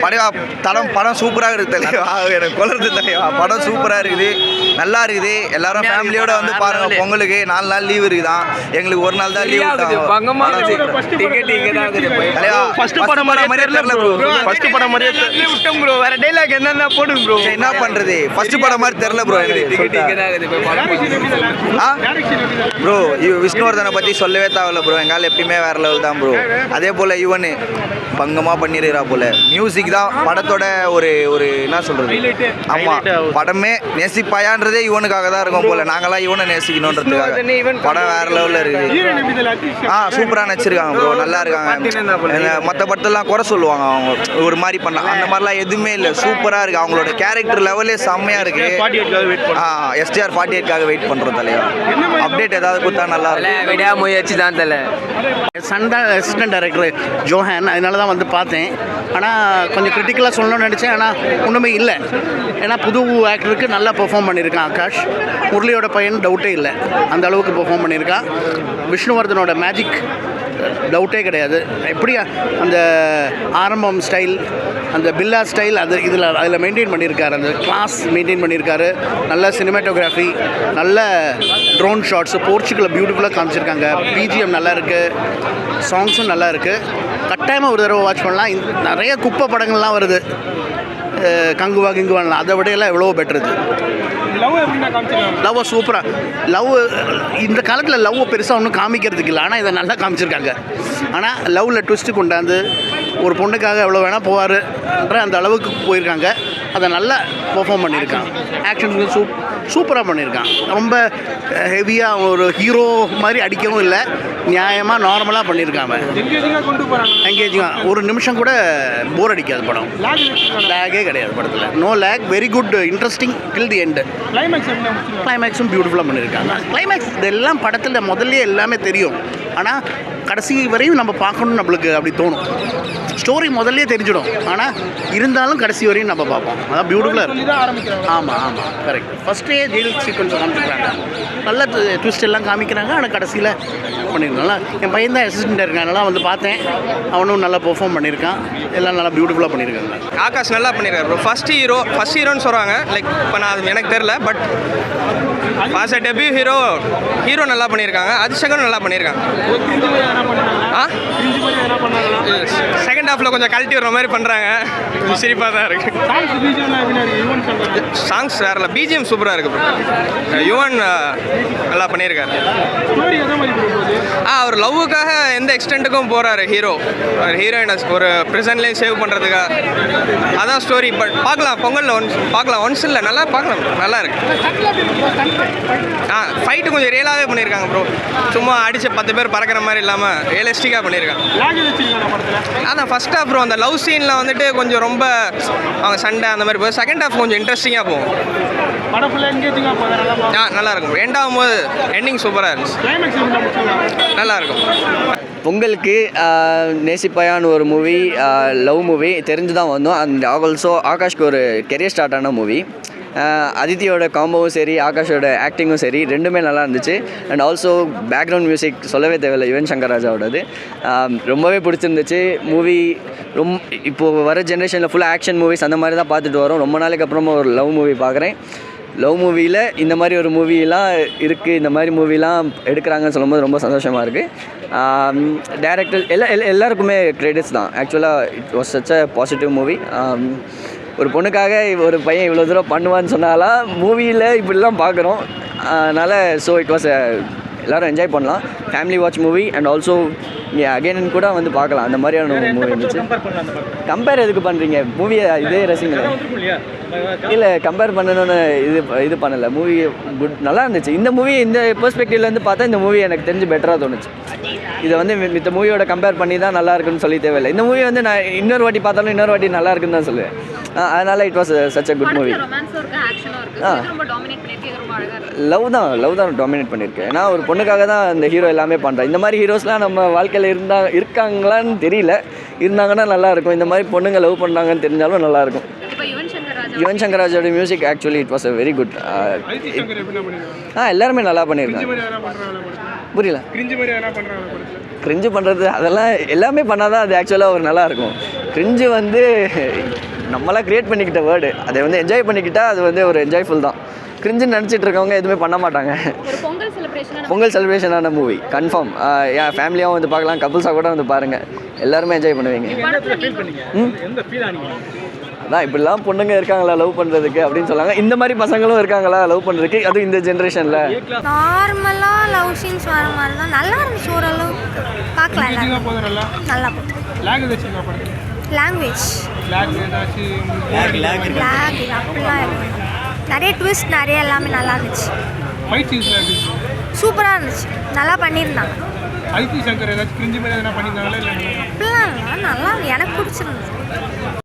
படம் சூப்பராக இருக்குது தலைவா. எனக்கு கொள்றது தலைவா. படம் சூப்பராக இருக்குது, நல்லா இருக்குது. எல்லாரும் ஃபேமிலியோட வந்து பாருங்க. பொங்கலுக்கு 4 நாள் லீவ் இருக்குதான், எங்களுக்கு ஒரு நாள் தான் லீவ். என்ன பண்றது, ஃபர்ஸ்ட் படம் மாதிரி தெரியல ப்ரோ. ப்ரோ விஷ்ணுவர்தனை பத்தி சொல்லவே தேவையில்ல ப்ரோ. எங்கால எப்பயுமே வேற லெவல் தான் ப்ரோ. அதே போல இவனு பங்கமா பண்ணிருக்கிறா போல. மியூசிக் தான் படத்தோட ஒரு என்ன சொல்றது. ஆமா, படமே நேசிப்பாயான்றதே இவனுக்காக தான் இருக்கும் போல. நாங்களாம் இவனை நேசிக்கணும்ன்றதுக்காக. படம் வேற லெவல்ல இருக்குது. சூப்பரா நடிச்சிருக்காங்க ப்ரோ, நல்லா இருக்காங்க. மற்ற படத்தெல்லாம் குறை சொல்லுவாங்க அவங்க, ஒரு மாதிரி பண்ண. அந்த மாதிரிலாம் எதுவுமே இல்லை, சூப்பரா இருக்கு. அவங்களோட கேரக்டர் லெவலே செம்மையா இருக்கு. STR 48க்காக வெயிட் பண்றோம் தலைவா. அப்டேட் ஏதாவது கொடுத்தா நல்லா இருக்கும். விடா முயற்சி தான் தலை. சண்டா அசிஸ்டன்ட் டைரக்டர் ஜோஹான், அதனால தான் வந்து பார்த்தேன். ஆனால் கொஞ்சம் கிரிட்டிக்கலாக சொல்லணும்னு நினச்சேன், ஆனால் ஒன்றுமே இல்லை. ஏன்னா புது ஆக்டருக்கு நல்லா பெர்ஃபார்ம் பண்ணியிருக்கான் ஆகாஷ். முரளியோட பையன் டவுட்டே இல்லை, அந்த அளவுக்கு பெர்ஃபார்ம் பண்ணியிருக்கான். விஷ்ணுவர்தனோட மேஜிக் டவுட்டே கிடையாது. எப்படி அந்த ஆரம்பம் ஸ்டைல், அந்த பில்லா ஸ்டைல், அதில் மெயின்டைன் பண்ணியிருக்காரு. அந்த கிளாஸ் மெயின்டைன் பண்ணியிருக்காரு. நல்ல சினிமாட்டோகிராஃபி, நல்ல ட்ரோன் ஷாட்ஸு, போர்ச்சுகலில் பியூட்டிஃபுல்லாக காமிச்சிருக்காங்க. பிஜிஎம் நல்லா இருக்குது, சாங்ஸும் நல்லா இருக்குது. கட்டாயமாக ஒரு தடவை வாட்ச் பண்ணலாம். நிறைய குப்பை படங்கள்லாம் வருது, கங்குவா கிங்குவான்லாம். அதை விடையெல்லாம் எவ்வளோ பெட்டருது. லவ் சூப்பராக. இந்த காலத்தில் லவ்வை பெருசாக ஒன்றும் காமிக்கிறதுக்கு இல்லை, ஆனால் இதை நல்லா காமிச்சிருக்காங்க. ஆனால் லவ்வில் ட்விஸ்ட்டு கொண்டாந்து ஒரு பொண்ணுக்காக எவ்வளோ வேணால் போவார்ன்ற அந்த அளவுக்கு போயிருக்காங்க. அதை நல்லா பெர்ஃபார்ம் பண்ணியிருக்கான். ஆக்ஷன் சூப்பராக பண்ணியிருக்கான். ரொம்ப ஹெவியாக ஒரு ஹீரோ மாதிரி அடிக்கவும் இல்லை, நியாயமாக நார்மலாக பண்ணியிருக்காங்க. எங்கேஜிங்காக ஒரு நிமிஷம் கூட போர் அடிக்காது படம். லேகே கிடையாது படத்தில். No lag, very good, interesting till the end. கிளைமேக்ஸும் பியூட்டிஃபுல்லாக பண்ணியிருக்காங்க. கிளைமேக்ஸ் இதெல்லாம் படத்தில் முதல்ல எல்லாமே தெரியும், ஆனால் கடைசி வரையும் நம்ம பார்க்கணும்னு நம்மளுக்கு அப்படி தோணும். ஸ்டோரி முதல்லே தெரிஞ்சிடும், ஆனால் இருந்தாலும் கடைசி வரையும் நம்ம பார்ப்போம். அதான் பியூட்டிஃபுல்லாக இருக்கும். ஆமாம், கரெக்ட். ஃபஸ்ட்டே ஜெயில் சீக்வன்ஸ் காமிச்சிக்கிறாங்க, நல்ல ட்விஸ்ட் எல்லாம் காமிக்கிறாங்க. ஆனால் கடைசியில் பண்ணியிருக்காங்களா. என் பையன் தான் அசிஸ்டண்ட்டாக இருக்கான், நல்லா வந்து பார்த்தேன். அவனும் நல்லா பெர்ஃபார்ம் பண்ணியிருக்கான். எல்லாம் நல்லா பியூட்டிஃபுல்லாக பண்ணியிருக்காங்க. ஆகாஷ் நல்லா பண்ணியிருக்காரு ப்ரோ. ஃபஸ்ட் ஹீரோன்னு சொல்கிறாங்க. லைக் இப்போ நான் எனக்கு தெரில, பட் ஃபாஸ் அ டெபியூ ஹீரோ நல்லா பண்ணியிருக்காங்க. அதிர்ஷ்டம் நல்லா பண்ணியிருக்காங்க. செகண்ட் ஹாஃபில் கொஞ்சம் கழட்டி வர மாதிரி பண்ணுறாங்க, கொஞ்சம் சிரிப்பாக தான் இருக்குது. சாங்ஸ் வேறல, பிஜிஎம் சூப்பராக இருக்குது. யுவன் நல்லா பண்ணியிருக்காரு. அவர் லவ்வுக்காக எந்த எக்ஸ்டென்ட்டுக்கும் போகிறாரு ஹீரோயினை ஒரு ப்ரிசன்லேயும் சேவ் பண்ணுறதுக்காக. அதான் ஸ்டோரி. பட் பார்க்கலாம், பொங்கலில் பார்க்கலாம். ஒன்ஸ் இல்லை, நல்லா பார்க்கலாம், நல்லா இருக்கு. ஃபைட்டு கொஞ்சம் ரியலாகவே பண்ணியிருக்காங்க ப்ரோ. சும்மா அடித்த 10 பேர் பறக்கிற மாதிரி இல்லாமல் ரியலிஸ்டிக்காக பண்ணியிருக்காங்க. அதான் ஃபஸ்ட் ஹாஃப் ப்ரோ, அந்த லவ் சீனில் வந்துட்டு கொஞ்சம் ரொம்ப அவங்க சண்டை அந்த மாதிரி போய். செகண்ட் ஹாஃப் கொஞ்சம் இன்ட்ரெஸ்டிங்காக போகும். நல்லா இருக்கும். எண்ட் ஆகும்போது எண்டிங் சூப்பராக இருந்துச்சு, நல்லா இருக்கும். பொங்கலுக்கு நேசிப்பாயான்னு ஒரு மூவி, லவ் மூவி தெரிஞ்சு தான் வந்தோம். அண்ட் ஆல்சோ ஆகாஷ்க்கு ஒரு கெரியர் ஸ்டார்ட் ஆன மூவி. அதித்தியோட காம்போவும் சரி, ஆகாஷோட ஆக்டிங்கும் சரி, ரெண்டுமே நல்லா இருந்துச்சு. அண்ட் ஆல்சோ பேக்ரவுண்ட் மியூசிக் சொல்லவே தேவையில்லை, யுவன் சங்கர் ராஜாவோடது. ரொம்பவே பிடிச்சிருந்துச்சு மூவி. இப்போது வர ஜென்ரேஷனில் ஃபுல்லாக ஆக்ஷன் மூவிஸ் அந்த மாதிரி தான் பார்த்துட்டு வரோம். ரொம்ப நாளைக்கு அப்புறமா ஒரு லவ் மூவி பார்க்குறேன். லவ் மூவியில் இந்த மாதிரி ஒரு மூவிலாம் இருக்குது, இந்த மாதிரி மூவிலாம் எடுக்கிறாங்கன்னு சொல்லும்போது ரொம்ப சந்தோஷமாக இருக்குது. டேரக்டர் எல்லாருக்குமே கிரெடிட்ஸ் தான். ஆக்சுவலாக it was such a positive movie. ஒரு பொண்ணுக்காக ஒரு பையன் இவ்வளோ தூரம் பண்ணுவான்னு சொன்னாலாம் மூவியில் இப்படிலாம் பார்க்குறோம். அதனால் ஸோ இட் வாஸ் எல்லோரும் என்ஜாய் பண்ணலாம். Family watch movie. And also again கூட வந்து பார்க்கலாம். அந்த மாதிரியான மூவி இருந்துச்சு. கம்பேர் எதுக்கு பண்ணுறீங்க? மூவியை இதே ரசிங்களே. இல்லை, கம்பேர் பண்ணணும்னு இது பண்ணலை. மூவி குட், நல்லா இருந்துச்சு. இந்த மூவி இந்த பெர்ஸ்பெக்டிவ்லேருந்து பார்த்தா இந்த மூவி எனக்கு தெரிஞ்சு பெட்டராக தோணுச்சு. இதை வந்து மித்த மூவியோட கம்பேர் பண்ணி தான் நல்லா இருக்குன்னு சொல்லி தேவையில்லை. இந்த மூவி வந்து நான் இன்னொரு வாட்டி பார்த்தாலும் இன்னொரு வாட்டி நல்லா இருக்குன்னு தான் சொல்லுவேன். அதனால் it was such a good movie. Love தான் டாமினேட் பண்ணியிருக்கு. ஏன்னா ஒரு பொண்ணுக்காக தான் அந்த ஹீரோ எல்லாமே பண்ணுறான். இந்த மாதிரி ஹீரோஸ்லாம் நம்ம வாழ்க்கையில் இருக்காங்களான்னு தெரியல. இருந்தாங்கன்னா நல்லாயிருக்கும். இந்த மாதிரி பொண்ணுங்க லவ் பண்ணுறாங்கன்னு தெரிஞ்சாலும் நல்லாயிருக்கும். யுவன் சங்கர் ராஜோட music actually it was a very good. எல்லாருமே நல்லா பண்ணியிருக்காங்க. புரியல. கிரிஞ்சு பண்ணுறது அதெல்லாம் எல்லாமே பண்ணால் தான் அது ஆக்சுவலாக ஒரு நல்லாயிருக்கும். கிரிஞ்சு வந்து நம்மளாம் க்ரியேட் பண்ணிக்கிட்ட வேர்டு. அதை வந்து என்ஜாய் பண்ணிக்கிட்டா அது வந்து ஒரு என்ஜாய்ஃபுல் தான். கிரிஞ்சுன்னு நினச்சிட்டு இருக்கவங்க எதுவுமே பண்ண மாட்டாங்க. பொங்கல் செலிப்ரேஷனான மூவி கன்ஃபார்ம். என் ஃபேமிலியாகவும் வந்து பார்க்கலாம், கப்புள்ஸாக கூட வந்து பாருங்கள், எல்லாருமே என்ஜாய் பண்ணுவீங்க. அதான் இப்படிலாம் பொண்ணுங்க இருக்காங்களா லவ் பண்ணுறதுக்கு அப்படின்னு சொல்லாங்க. இந்த மாதிரி பசங்களும் இருக்காங்களா லவ் பண்ணுறதுக்கு, அதுவும் இந்த ஜென்ரேஷனில். நார்மலாக லவ் சீன்ஸ் வர மாதிரி தான் நல்லா இருந்துச்சு. ஓரளவு பார்க்கலாம், நல்லா லாங்குவேஜ் அப்படிலாம் நிறைய ட்விஸ்ட், நிறைய எல்லாமே நல்லா இருந்துச்சு. சூப்பராக இருந்துச்சு, நல்லா பண்ணியிருந்தாங்க. அப்படிலாம் நல்லா எனக்கு பிடிச்சிருந்துச்சு.